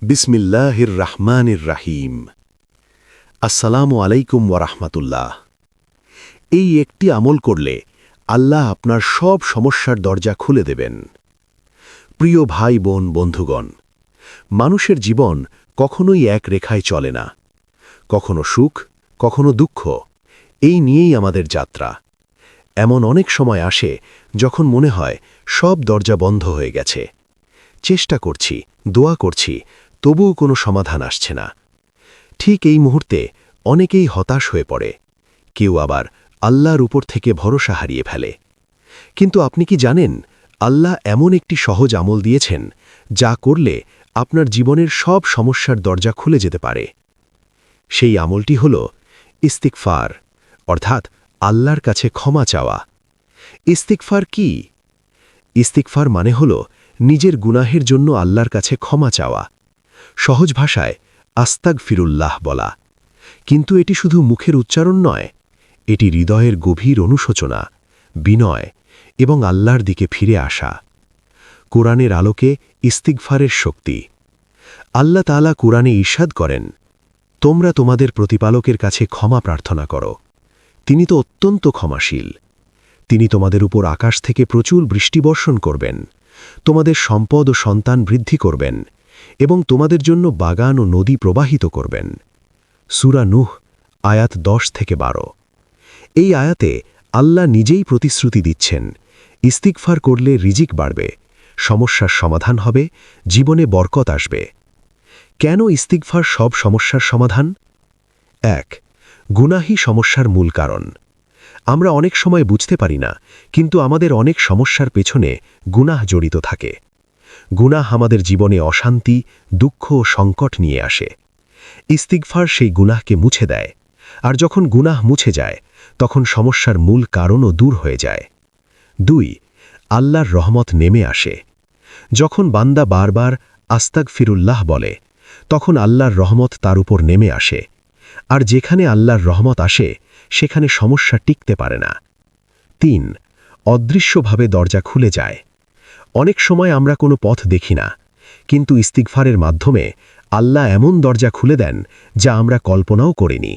বিসমিল্লাহির রহমানির রাহিম। আসসালামু আলাইকুম ওয়ারাহমাতুল্লাহ। এই একটি আমল করলে আল্লাহ আপনার সব সমস্যার দরজা খুলে দেবেন। প্রিয় ভাই বোন বন্ধুগণ, মানুষের জীবন কখনোই এক রেখায় চলে না। কখনো সুখ, কখনো দুঃখ, এই নিয়েই আমাদের যাত্রা। এমন অনেক সময় আসে যখন মনে হয় সব দরজা বন্ধ হয়ে গেছে। চেষ্টা করছি, দোয়া করছি, তবুও কোনো সমাধান আসছে না। ঠিক এই মুহূর্তে অনেকেই হতাশ হয়ে পড়ে, কেউ আবার আল্লাহর উপর থেকে ভরসা হারিয়ে ফেলে। কিন্তু আপনি কি জানেন, আল্লাহ এমন একটি সহজ আমল দিয়েছেন যা করলে আপনার জীবনের সব সমস্যার দরজা খুলে যেতে পারে। সেই আমলটি হল ইস্তিগফার, অর্থাৎ আল্লাহর কাছে ক্ষমা চাওয়া। ইস্তিগফার কি? ইস্তিগফার মানে হল নিজের গুনাহের জন্য আল্লাহর কাছে ক্ষমা চাওয়া। সহজ ভাষায় আস্তাগফিরুল্লাহ বলা। কিন্তু এটি শুধু মুখের উচ্চারণ নয়, এটি হৃদয়ের গভীর অনুশোচনা, বিনয় এবং আল্লাহর দিকে ফিরে আসা। কোরআনের আলোকে ইস্তিগফারের শক্তি। আল্লাহ তাআলা কোরআনে ইরশাদ করেন, তোমরা তোমাদের প্রতিপালকের কাছে ক্ষমা প্রার্থনা করো, তিনি তো অত্যন্ত ক্ষমাশীল। তিনি তোমাদের উপর আকাশ থেকে প্রচুর বৃষ্টিবর্ষণ করবেন, তোমাদের সম্পদ ও সন্তান বৃদ্ধি করবেন এবং তোমাদের জন্য বাগান ও নদী প্রবাহিত করবেন। সূরা নূহ আয়াত 10-12। এই আয়াতে আল্লাহ নিজেই প্রতিশ্রুতি দিচ্ছেন, ইস্তিগফার করলে রিজিক বাড়বে, সমস্যার সমাধান হবে, জীবনে বরকত আসবে। কেন ইস্তিগফার সব সমস্যার সমাধান? 1. গুনাহি সমস্যার মূল কারণ। আমরা অনেক সময় বুঝতে পারি না, কিন্তু আমাদের অনেক সমস্যার পেছনে গুনাহ জড়িত থাকে। গুনাহ আমাদের জীবনে অশান্তি, দুঃখ ও সংকট নিয়ে আসে। ইস্তিগফার সেই গুনাহকে মুছে দেয়, আর যখন গুনাহ মুছে যায় তখন সমস্যার মূল কারণও দূর হয়ে যায়। 2. আল্লাহর রহমত নেমে আসে। যখন বান্দা বারবার আস্তাগফিরুল্লাহ বলে, তখন আল্লাহর রহমত তার উপর নেমে আসে, আর যেখানে আল্লাহর রহমত আসে সেখানে সমস্যা টিকতে পারে না। 3. অদৃশ্যভাবে দরজা খুলে যায়। অনেক সময় আমরা কোনো পথ দেখি না, কিন্তু ইস্তিগফারের মাধ্যমে আল্লাহ এমন দরজা খুলে দেন যা আমরা কল্পনাও করিনি।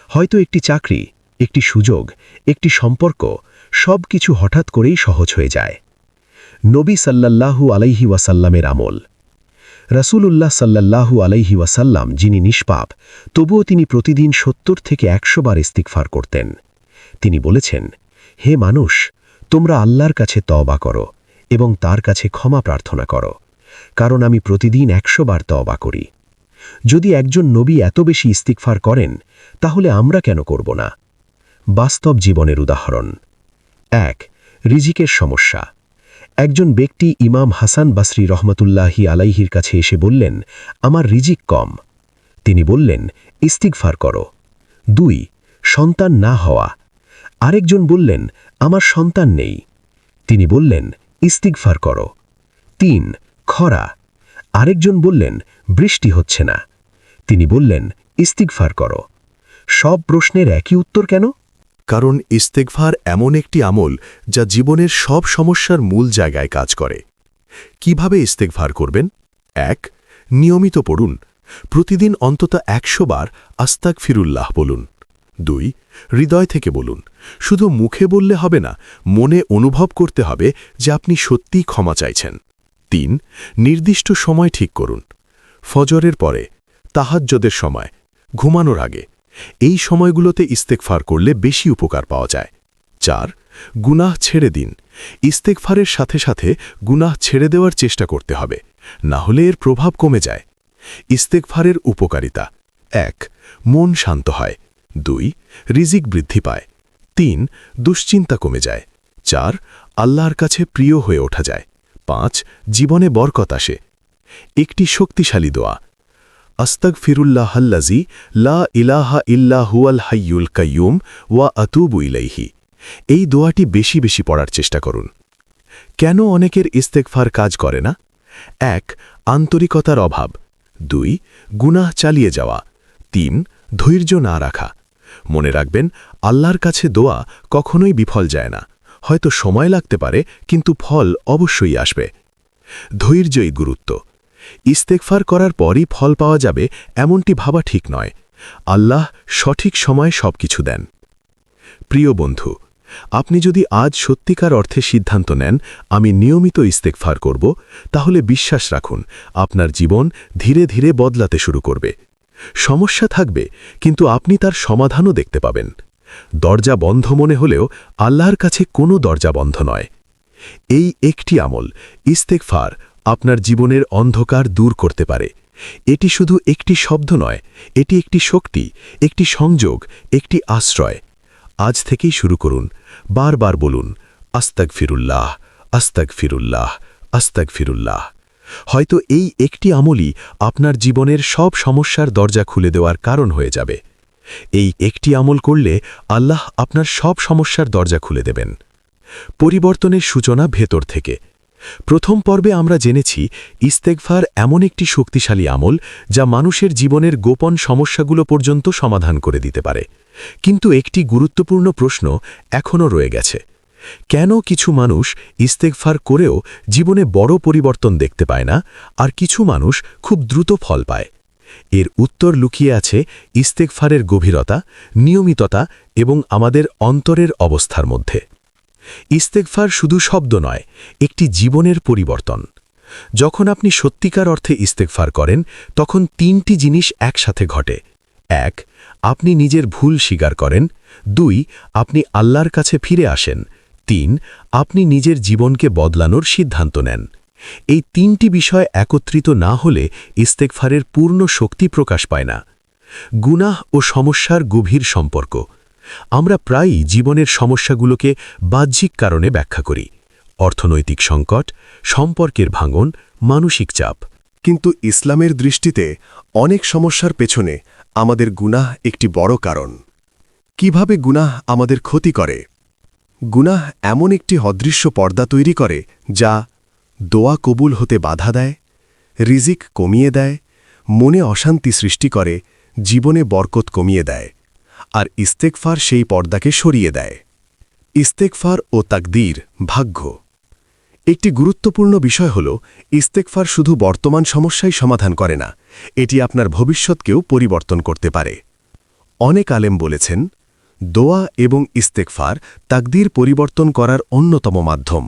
হয়তো একটি চাকরি, একটি সুযোগ, একটি সম্পর্ক, সব কিছু হঠাৎ করেই সহজ হয়ে যায়। নবী সাল্লাল্লাহু আলাইহি ওয়াসাল্লামের আমল। রাসূলুল্লাহ সাল্লাল্লাহু আলাইহি ওয়াসাল্লাম যিনি নিষ্পাপ, তবুও তিনি প্রতিদিন 70 থেকে 100 বার ইস্তিগফার করতেন। তিনি বলেছেন, হে মানুষ, তোমরা আল্লাহর কাছে তওবা করো এবং তার কাছে ক্ষমা প্রার্থনা করো, কারণ আমি প্রতিদিন 100 বার তওবা করি। যদি একজন নবী এত বেশি ইস্তিগফার করেন, তাহলে আমরা কেন করব না? বাস্তব জীবনের উদাহরণ। 1. রিজিকের সমস্যা। একজন ব্যক্তি ইমাম হাসান বাসরি রহমতুল্লাহি আলাইহির কাছে এসে বললেন, আমার রিজিক কম। তিনি বললেন, ইস্তিগফার করো। 2. সন্তান না হওয়া। আরেকজন বললেন, আমার সন্তান নেই। তিনি বললেন, ইস্তিগফার করো। 3. খরা। আরেকজন বললেন, বৃষ্টি হচ্ছে না। তিনি বললেন, ইস্তিগফার করো। সব প্রশ্নের একই উত্তর কেন? কারণ ইস্তেগফার এমন একটি আমল যা জীবনের সব সমস্যার মূল জায়গায় কাজ করে। কিভাবে ইস্তেগফার করবেন? 1. নিয়মিত পড়ুন। প্রতিদিন অন্তত 100 বার আস্তাগফিরুল্লাহ বলুন। 2. হৃদয় থেকে বলুন। শুধু মুখে বললে হবে না, মনে অনুভব করতে হবে যে আপনি সত্যিই ক্ষমা চাইছেন। 3. নির্দিষ্ট সময় ঠিক করুন। ফজরের পরে, তাহাজ্জুদের সময়, ঘুমানোর আগে। এই সময়গুলোতে ইস্তেগফার করলে বেশি উপকার পাওয়া যায়। 4. গুনাহ ছেড়ে দিন। ইস্তেগফারের সাথে সাথে গুনাহ ছেড়ে দেওয়ার চেষ্টা করতে হবে, না হলে এর প্রভাব কমে যায়। ইস্তেগফারের উপকারিতা। 1. মন শান্ত হয়। 2. রিজিক বৃদ্ধি পায়। 3. দুশ্চিন্তা কমে যায়। 4. আল্লাহর কাছে প্রিয় হয়ে ওঠা যায়। 5. জীবনে বরকত আসে। একটি শক্তিশালী দোয়া। আস্তাগফিরুল্লাহাল্লাযী লা ইলাহা ইল্লা হুয়াল হাইয়ুল কাইয়ুম ওয়া আতুবু ইলাইহি। এই দোয়াটি বেশি বেশি পড়ার চেষ্টা করুন। কেন অনেকের ইস্তেগফার কাজ করে না? 1. আন্তরিকতার অভাব। 2. গুনাহ চালিয়ে যাওয়া। 3. ধৈর্য না রাখা। মনে রাখবেন, আল্লাহর কাছে দোয়া কখনোই বিফল যায় না। হয়তো সময় লাগতে পারে, কিন্তু ফল অবশ্যই আসবে। ধৈর্যই গুরুত্ব। ইস্তেগফার করার পরই ফল পাওয়া যাবে এমনটি ভাবা ঠিক নয়। আল্লাহ সঠিক সময়ে সবকিছু দেন। প্রিয় বন্ধু, আপনি যদি আজ সত্যিকার অর্থে সিদ্ধান্ত নেন আমি নিয়মিত ইস্তেগফার করব, তাহলে বিশ্বাস রাখুন আপনার জীবন ধীরে ধীরে বদলাতে শুরু করবে। সমস্যা থাকবে, কিন্তু আপনি তার সমাধানও দেখতে পাবেন। দরজা বন্ধ মনে হলেও আল্লাহর কাছে কোনো দরজা বন্ধ নয়। এই একটি আমল, ইস্তেগফার, আপনার জীবনের অন্ধকার দূর করতে পারে। এটি শুধু একটি শব্দ নয়, এটি একটি শক্তি, একটি সংযোগ, একটি আশ্রয়। আজ থেকেই শুরু করুন, বারবার বলুন আস্তাগফিরুল্লাহ, আস্তাগফিরুল্লাহ, আস্তাগফিরুল্লাহ। হয়তো এই একটি আমলই আপনার জীবনের সব সমস্যার দরজা খুলে দেওয়ার কারণ হয়ে যাবে। এই একটি আমল করলে আল্লাহ আপনার সব সমস্যার দরজা খুলে দেবেন। পরিবর্তনের সূচনা ভেতর থেকে। প্রথম পর্বে আমরা জেনেছি ইস্তেগফার এমন একটি শক্তিশালী আমল যা মানুষের জীবনের গোপন সমস্যাগুলো পর্যন্ত সমাধান করে দিতে পারে। কিন্তু একটি গুরুত্বপূর্ণ প্রশ্ন এখনও রয়ে গেছে। কেন কিছু মানুষ ইস্তেগফার করেও জীবনে বড় পরিবর্তন দেখতে পায় না, আর কিছু মানুষ খুব দ্রুত ফল পায়? এর উত্তর লুকিয়ে আছে ইস্তেগফারের গভীরতা, নিয়মিততা এবং আমাদের অন্তরের অবস্থার মধ্যে। ইস্তেগফার শুধু শব্দ নয়, একটি জীবনের পরিবর্তন। যখন আপনি সত্যিকার অর্থে ইস্তেগফার করেন, তখন তিনটি জিনিস একসাথে ঘটে। ১. আপনি নিজের ভুল স্বীকার করেন। ২. আপনি আল্লাহর কাছে ফিরে আসেন। ৩. আপনি নিজের জীবনকে বদলানোর সিদ্ধান্ত নেন। এই তিনটি বিষয় একত্রিত না হলে ইস্তেগফারের পূর্ণ শক্তি প্রকাশ পায় না। গুনাহ ও সমস্যার গভীর সম্পর্ক। আমরা প্রায়ই জীবনের সমস্যাগুলোকে বাহ্যিক কারণে ব্যাখ্যা করি। অর্থনৈতিক সংকট, সম্পর্কের ভাঙন, মানসিক চাপ। কিন্তু ইসলামের দৃষ্টিতে অনেক সমস্যার পেছনে আমাদের গুনাহ একটি বড় কারণ। কিভাবে গুনাহ আমাদের ক্ষতি করে? গুনাহ এমন একটি অদৃশ্য পর্দা তৈরি করে যা দোয়া কবুল হতে বাধা দেয়, রিজিক কমিয়ে দেয়, মনে অশান্তি সৃষ্টি করে, জীবনে বরকত কমিয়ে দেয়। আর ইস্তেগফার সেই পর্দাকে সরিয়ে দেয়। ইস্তেগফার ও তাকদীর, ভাগ্য। একটি গুরুত্বপূর্ণ বিষয় হল ইস্তেগফার শুধু বর্তমান সমস্যাই সমাধান করে না, এটি আপনার ভবিষ্যৎকেও পরিবর্তন করতে পারে। অনেক আলেম বলেছেন, দোয়া এবং ইস্তেগফার তাকদীর পরিবর্তন করার অন্যতম মাধ্যম।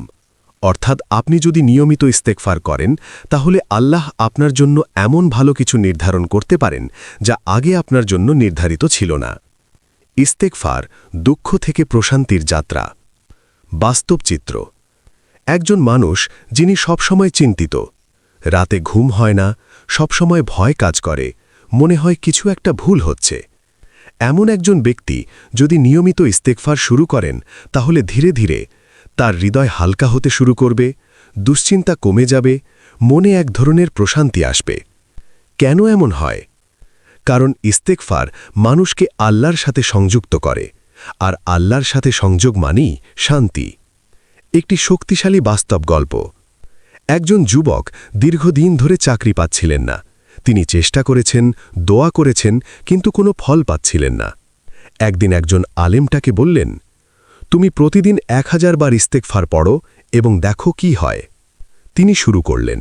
অর্থাৎ আপনি যদি নিয়মিত ইস্তেগফার করেন, তাহলে আল্লাহ আপনার জন্য এমন ভালো কিছু নির্ধারণ করতে পারেন যা আগে আপনার জন্য নির্ধারিত ছিল না। ইস্তেগফার দুঃখ থেকে প্রশান্তির যাত্রা। বাস্তব চিত্র। একজন মানুষ যিনি সবসময় চিন্তিত, রাতে ঘুম হয় না, সবসময় ভয় কাজ করে, মনে হয় কিছু একটা ভুল হচ্ছে। এমন একজন ব্যক্তি যদি নিয়মিত ইস্তেগফার শুরু করেন, তাহলে ধীরে ধীরে তার হৃদয় হালকা হতে শুরু করবে, দুশ্চিন্তা কমে যাবে, মনে এক ধরনের প্রশান্তি আসবে। কেন এমন হয়? কারণ ইস্তেগফার মানুষকে আল্লাহর সাথে সংযুক্ত করে, আর আল্লাহর সাথে সংযোগ মানেই শান্তি। একটি শক্তিশালী বাস্তব গল্প। একজন যুবক দীর্ঘদিন ধরে চাকরি পাচ্ছিলেন না। তিনি চেষ্টা করেছেন, দোয়া করেছেন, কিন্তু কোনো ফল পাচ্ছিলেন না। একদিন একজন আলেমটাকে বললেন, তুমি প্রতিদিন 1000 বার ইস্তেগফার পড়ো এবং দেখো কি হয়। তিনি শুরু করলেন।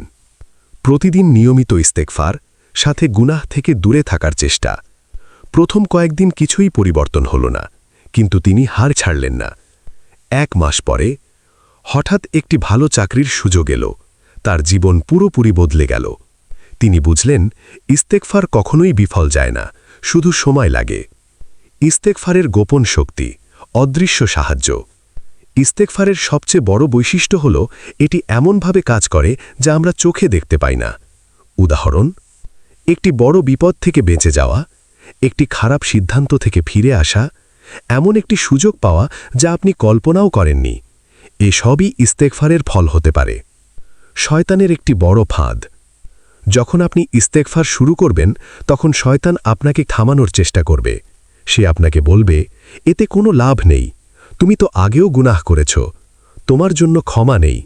প্রতিদিন নিয়মিত ইস্তেগফার, সাথে গুনাহ থেকে দূরে থাকার চেষ্টা। প্রথম কয়েকদিন কিছুই পরিবর্তন হল না, কিন্তু তিনি হার ছাড়লেন না। 1 মাস পরে হঠাৎ একটি ভালো চাকরির সুযোগ এলো। তার জীবন পুরোপুরি বদলে গেল। তিনি বুঝলেন, ইস্তেগফার কখনোই বিফল যায় না, শুধু সময় লাগে। ইস্তেগফারের গোপন শক্তি, অদৃশ্য সাহায্য। ইস্তেগফারের সবচেয়ে বড় বৈশিষ্ট্য হল এটি এমনভাবে কাজ করে যা আমরা চোখে দেখতে পাই না। উদাহরণ, একটি বড় বিপদ থেকে বেঁচে যাওয়া, একটি খারাপ সিদ্ধান্ত থেকে ফিরে আসা, এমন একটি সুযোগ পাওয়া যা আপনি কল্পনাও করেননি। এসবই ইস্তেগফারের ফল হতে পারে। শয়তানের একটি বড় ফাঁদ। যখন আপনি ইস্তেগফার শুরু করবেন, তখন শয়তান আপনাকে থামানোর চেষ্টা করবে। সে আপনাকে বলবে, এতে কোনো লাভ নেই, তুমি তো আগেও গুনাহ করেছ, তোমার জন্য ক্ষমা নেই।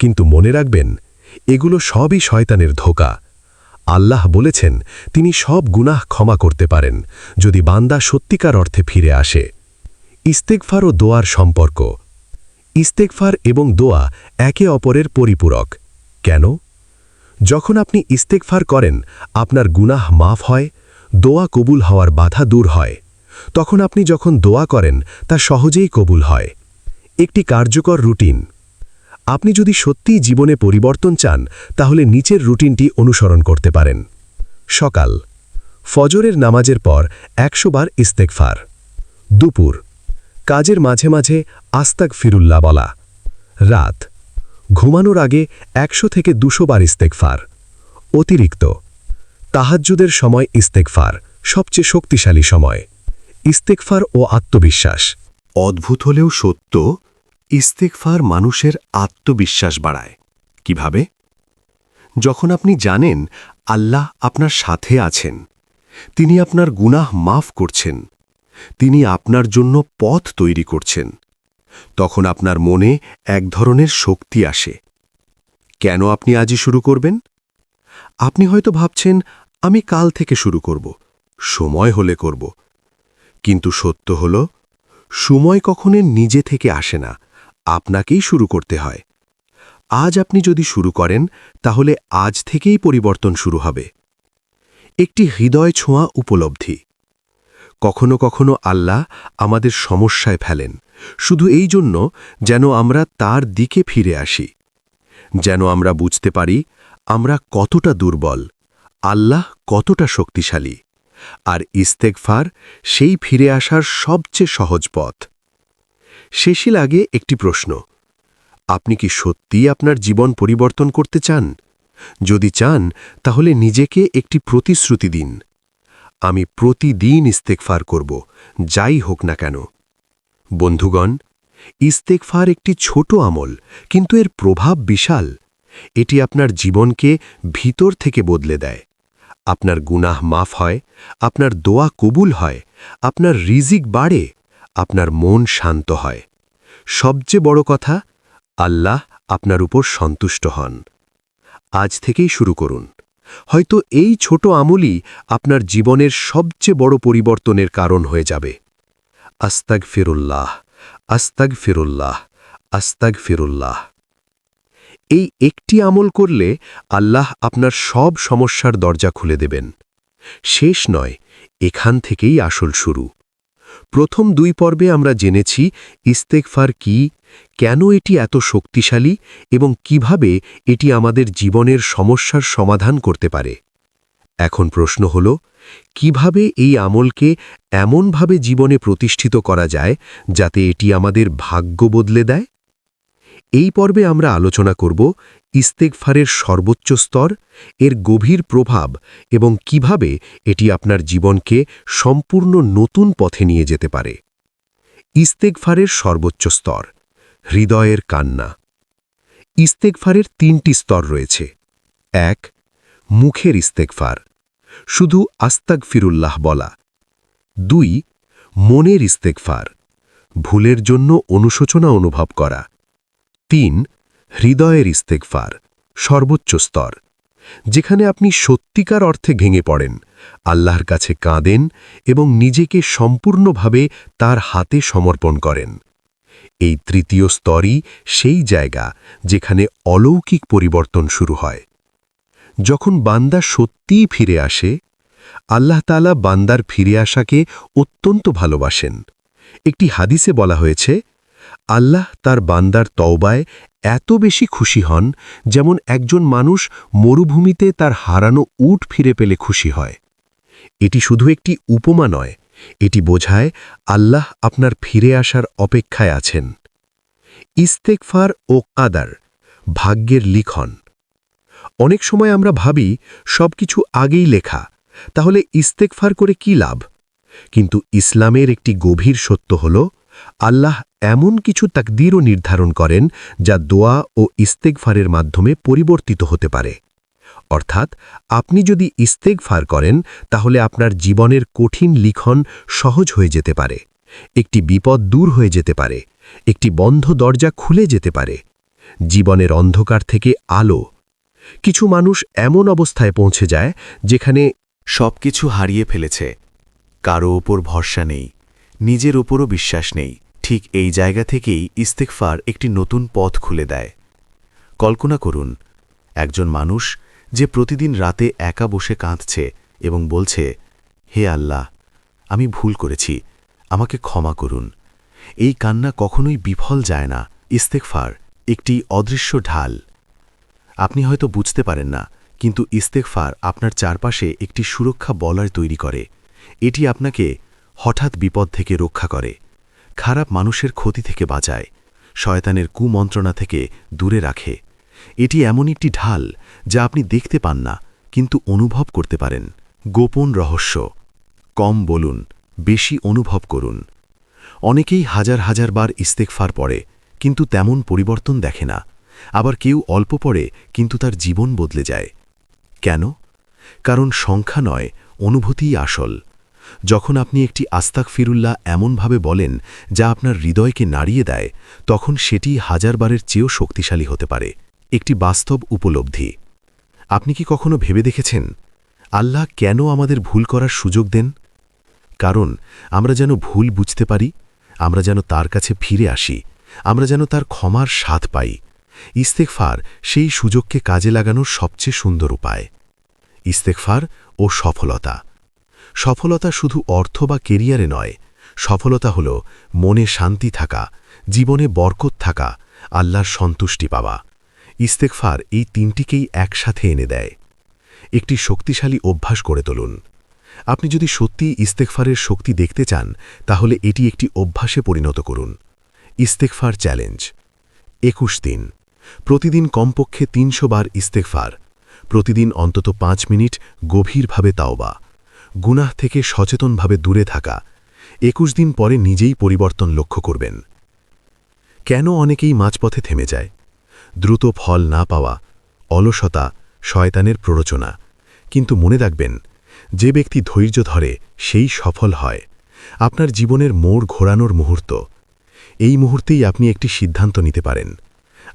কিন্তু মনে রাখবেন, এগুলো সবই শয়তানের ধোঁকা। আল্লাহ বলেছেন তিনি সব গুনাহ ক্ষমা করতে পারেন, যদি বান্দা সত্যিকার অর্থে ফিরে আসে। ইস্তেগফার ও দোয়ার সম্পর্ক। ইস্তেগফার এবং দোয়া একে অপরের পরিপূরক। কেন? যখন আপনি ইস্তেগফার করেন আপনার গুনাহ মাফ হয়, দোয়া কবুল হওয়ার বাধা দূর হয়। তখন আপনি যখন দোয়া করেন তা সহজেই কবুল হয়। একটি কার্যকর রুটিন। আপনি যদি সত্যিই জীবনে পরিবর্তন চান তাহলে নিচের রুটিনটি অনুসরণ করতে পারেন। সকাল, ফজরের নামাজের পর 100 বার ইস্তেগফার। দুপুর, কাজের মাঝে মাঝে আস্তাগফিরুল্লাহ বলা। রাত, ঘুমানোর আগে 100 থেকে 200 বার ইস্তেগফার। অতিরিক্ত, তাহাজ্জুদের সময় ইস্তেগফার সবচেয়ে শক্তিশালী সময়। ইস্তেগফার ও আত্মবিশ্বাস। অদ্ভুত হলেও সত্য, ইস্তেগফার মানুষের আত্মবিশ্বাস বাড়ায়। কিভাবে? যখন আপনি জানেন আল্লাহ আপনার সাথে আছেন, তিনি আপনার গুনাহ মাফ করছেন, তিনি আপনার জন্য পথ তৈরি করছেন, তখন আপনার মনে এক ধরনের শক্তি আসে। কেন আপনি আজই শুরু করবেন? আপনি হয়তো ভাবছেন আমি কাল থেকে শুরু করব, সময় হলে করব। কিন্তু সত্য হল, সময় কখনো নিজে থেকে আসে না, আপনাকেই শুরু করতে হয়। আজ আপনি যদি শুরু করেন তাহলে আজ থেকেই পরিবর্তন শুরু হবে। একটি হৃদয় ছোঁয়া উপলব্ধি। কখনো কখনো আল্লাহ আমাদের সমস্যায় ফেলেন শুধু এই জন্য যেন আমরা তার দিকে ফিরে আসি, যেন আমরা বুঝতে পারি আমরা কতটা দুর্বল, আল্লাহ কতটা শক্তিশালী। আর ইস্তেগফার সেই ফিরে আসার সবচেয়ে সহজ পথ। শেষে লাগে একটি প্রশ্ন, আপনি কি সত্যিই আপনার জীবন পরিবর্তন করতে চান? যদি চান তাহলে নিজেকে একটি প্রতিশ্রুতি দিন, আমি প্রতিদিন ইস্তেগফার করব, যাই হোক না কেন। বন্ধুগণ, ইস্তেগফার একটি ছোট আমল, কিন্তু এর প্রভাব বিশাল। এটি আপনার জীবনকে ভিতর থেকে বদলে দেয়। আপনার গুনাহ মাফ হয়, আপনার দোয়া কবুল হয়, আপনার রিজিক বাড়ে, আপনার মন শান্ত হয়। সবচেয়ে বড় কথা, আল্লাহ আপনার উপর সন্তুষ্ট হন। আজ থেকেই শুরু করুন। হয়তো এই ছোট আমলই আপনার জীবনের সবচেয়ে বড় পরিবর্তনের কারণ হয়ে যাবে। আস্তাগফিরুল্লাহ, আস্তাগফিরুল্লাহ, আস্তাগফিরুল্লাহ। এই একটি আমল করলে আল্লাহ আপনার সব সমস্যার দরজা খুলে দেবেন। শেষ নয়, এখান থেকেই আসল শুরু। প্রথম 2 পর্বে আমরা জেনেছি ইস্তেগফার কি, কেন এটি এত শক্তিশালী এবং কিভাবে এটি আমাদের জীবনের সমস্যার সমাধান করতে পারে। এখন প্রশ্ন হল, কিভাবে এই আমলকে এমনভাবে জীবনে প্রতিষ্ঠিত করা যায় যাতে এটি আমাদের ভাগ্য বদলে দেয়। এই পর্বে আমরা আলোচনা করব ইস্তেগফারের সর্বোচ্চ স্তর, এর গভীর প্রভাব এবং কিভাবে এটি আপনার জীবনকে সম্পূর্ণ নতুন পথে নিয়ে যেতে পারে। ইস্তেগফারের সর্বোচ্চ স্তর, হৃদয়ের কান্না। ইস্তেগফারের 3টি স্তর রয়েছে। 1. মুখের ইস্তেগফার, শুধু আস্তাগফিরুল্লাহ বলা। 2. মনের ইস্তেগফার, ভুলের জন্য অনুশোচনা অনুভব করা। 3. হৃদয়ের ইস্তেগফার, সর্বোচ্চ স্তর, যেখানে আপনি সত্যিকার অর্থে ভেঙে পড়েন, আল্লাহর কাছে কাঁদেন এবং নিজেকে সম্পূর্ণভাবে তার হাতে সমর্পণ করেন। এই 3য় স্তরই সেই জায়গা যেখানে অলৌকিক পরিবর্তন শুরু হয়। যখন বান্দা সত্যিই ফিরে আসে, আল্লাহ তাআলা বান্দার ফিরে আসাকে অত্যন্ত ভালোবাসেন। একটি হাদিসে বলা হয়েছে, আল্লাহ তার বান্দার তওবায় এত বেশি খুশি হন যেমন একজন মানুষ মরুভূমিতে তার হারানো উট ফিরে পেলে খুশি হয়। এটি শুধু একটি উপমা নয়, এটি বোঝায় আল্লাহ আপনার ফিরে আসার অপেক্ষায় আছেন। ইস্তেগফার ও কাদার, ভাগ্যের লিখন। অনেক সময় আমরা ভাবি সবকিছু আগেই লেখা, তাহলে ইস্তেগফার করে কি লাভ? কিন্তু ইসলামের একটি গভীর সত্য হল, আল্লাহ এমন কিছু তাকদীরও নির্ধারণ করেন যা দোয়া ও ইস্তেগফারের মাধ্যমে পরিবর্তিত হতে পারে। অর্থাৎ আপনি যদি ইস্তেগফার করেন তাহলে আপনার জীবনের কঠিন লিখন সহজ হয়ে যেতে পারে, একটি বিপদ দূর হয়ে যেতে পারে, একটি বন্ধ দরজা খুলে যেতে পারে, জীবনের অন্ধকার থেকে আলো। কিছু মানুষ এমন অবস্থায় পৌঁছে যায় যেখানে সবকিছু হারিয়ে ফেলেছে, কারো ওপর ভরসা নেই, নিজের ওপরও বিশ্বাস নেই। ঠিক এই জায়গা থেকেই ইস্তেগফার একটি নতুন পথ খুলে দেয়। কল্পনা করুন, একজন মানুষ যে প্রতিদিন রাতে একা বসে কাঁদছে এবং বলছে, হে আল্লাহ, আমি ভুল করেছি, আমাকে ক্ষমা করুন। এই কান্না কখনোই বিফল যায় না। ইস্তেগফার একটি অদৃশ্য ঢাল। আপনি হয়তো বুঝতে পারেন না, কিন্তু ইস্তেগফার আপনার চারপাশে একটি সুরক্ষা বলয় তৈরি করে। এটি আপনাকে হঠাৎ বিপদ থেকে রক্ষা করে, খারাপ মানুষের ক্ষতি থেকে বাঁচায়, শয়তানের কুমন্ত্রণা থেকে দূরে রাখে। এটি এমন একটি ঢাল যা আপনি দেখতে পান না, কিন্তু অনুভব করতে পারেন। গোপন রহস্য। কম বলুন, বেশি অনুভব করুন। অনেকেই হাজার হাজার বার ইস্তেগফার পড়ে, কিন্তু তেমন পরিবর্তন দেখে না। আবার কেউ অল্প পড়ে, কিন্তু তার জীবন বদলে যায়। কেন? কারণ সংখ্যা নয়, অনুভূতিই আসল। যখন আপনি একটি আস্তাগফিরুল্লাহ এমনভাবে বলেন যা আপনার হৃদয়কে নাড়িয়ে দেয়, তখন সেটি হাজারবারের চেয়েও শক্তিশালী হতে পারে। একটি বাস্তব উপলব্ধি। আপনি কি কখনো ভেবে দেখেছেন, আল্লাহ কেন আমাদের ভুল করার সুযোগ দেন? কারণ আমরা যেন ভুল বুঝতে পারি, আমরা যেন তার কাছে ফিরে আসি, আমরা যেন তার ক্ষমার স্বাদ পাই। ইস্তেগফার সেই সুযোগকে কাজে লাগানোর সবচেয়ে সুন্দর উপায়। ইস্তেগফার ও সফলতা। সফলতা শুধু অর্থ বা কেরিয়ারে নয়, সফলতা হল মনে শান্তি থাকা, জীবনে বরকত থাকা, আল্লাহর সন্তুষ্টি পাওয়া। ইস্তেগফার এই তিনটিকেই একসাথে এনে দেয়। একটি শক্তিশালী অভ্যাস গড়ে তুলুন। আপনি যদি সত্যিই ইস্তেগফারের শক্তি দেখতে চান, তাহলে এটি একটি অভ্যাসে পরিণত করুন। ইস্তেগফার চ্যালেঞ্জ। 21 দিন, প্রতিদিন কমপক্ষে 300 বার ইস্তেগফার, প্রতিদিন অন্তত 5 মিনিট গভীরভাবে তাওবা, গুনাহ থেকে সচেতনভাবে দূরে থাকা। 21 দিন পরে নিজেই পরিবর্তন লক্ষ্য করবেন। কেন অনেকেই মাঝপথে থেমে যায়? দ্রুত ফল না পাওয়া, অলসতা, শয়তানের প্ররোচনা। কিন্তু মনে রাখবেন, যে ব্যক্তি ধৈর্য ধরে সেই সফল হয়। আপনার জীবনের মোড় ঘোরানোর মুহূর্ত। এই মুহূর্তেই আপনি একটি সিদ্ধান্ত নিতে পারেন।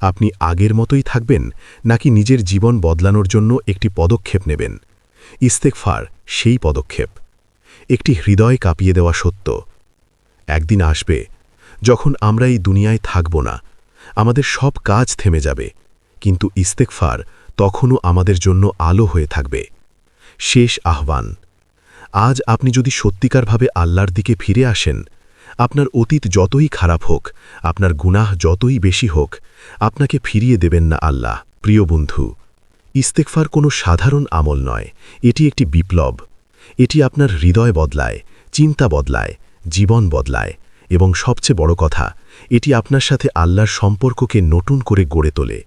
আপনি আগের মতোই থাকবেন, নাকি নিজের জীবন বদলানোর জন্য একটি পদক্ষেপ নেবেন। ইস্তেগফার সেই পদক্ষেপ। একটি হৃদয় কাঁপিয়ে দেওয়া সত্য। একদিন আসবে যখন আমরা এই দুনিয়ায় থাকব না, আমাদের সব কাজ থেমে যাবে, কিন্তু ইস্তেগফার তখনও আমাদের জন্য আলো হয়ে থাকবে। শেষ আহ্বান। আজ আপনি যদি সত্যিকারভাবে আল্লাহর দিকে ফিরে আসেন, আপনার অতীত যতই খারাপ হোক, আপনার গুনাহ যতই বেশি হোক, আপনাকে ফিরিয়ে দেবেন না আল্লাহ। প্রিয় বন্ধু, ইস্তেগফার কোনো সাধারণ আমল নয়, এটি একটি বিপ্লব। এটি আপনার হৃদয় বদলায়, চিন্তা বদলায়, জীবন বদলায়, এবং সবচেয়ে বড় কথা, এটি আপনার সাথে আল্লাহর সম্পর্ককে নতুন করে গড়ে তোলে।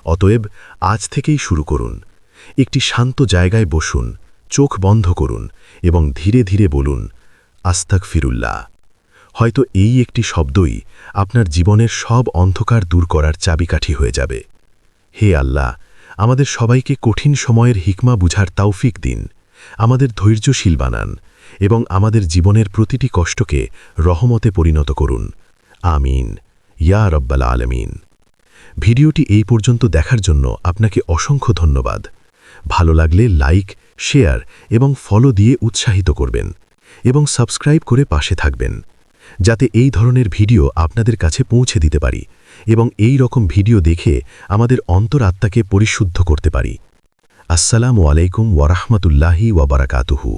অতএব আজ থেকেই শুরু করুন। একটি শান্ত জায়গায় বসুন, চোখ বন্ধ করুন এবং ধীরে ধীরে বলুন, আস্তাগফিরুল্লাহ। হয়তো এই একটি শব্দই আপনার জীবনের সব অন্ধকার দূর করার চাবিকাঠি হয়ে যাবে। হে আল্লাহ, আমাদের সবাইকে কঠিন সময়ের হিকমা বুঝার তৌফিক দিন, আমাদের ধৈর্যশীল বানান এবং আমাদের জীবনের প্রতিটি কষ্টকে রহমতে পরিণত করুন। আমিন, ইয়া রব্বাল আলামিন। ভিডিওটি এই পর্যন্ত দেখার জন্য আপনাকে অসংখ্য ধন্যবাদ। ভালো লাগলে লাইক, শেয়ার এবং ফলো দিয়ে উৎসাহিত করবেন এবং সাবস্ক্রাইব করে পাশে থাকবেন, যাতে এই ধরনের ভিডিও আপনাদের কাছে পৌঁছে দিতে পারি এবং এই রকম ভিডিও দেখে আমাদের অন্তরাত্মাকে পরিশুদ্ধ করতে পারি। আসসালামু আলাইকুম ওয়া রাহমাতুল্লাহি ওয়া বারাকাতুহু।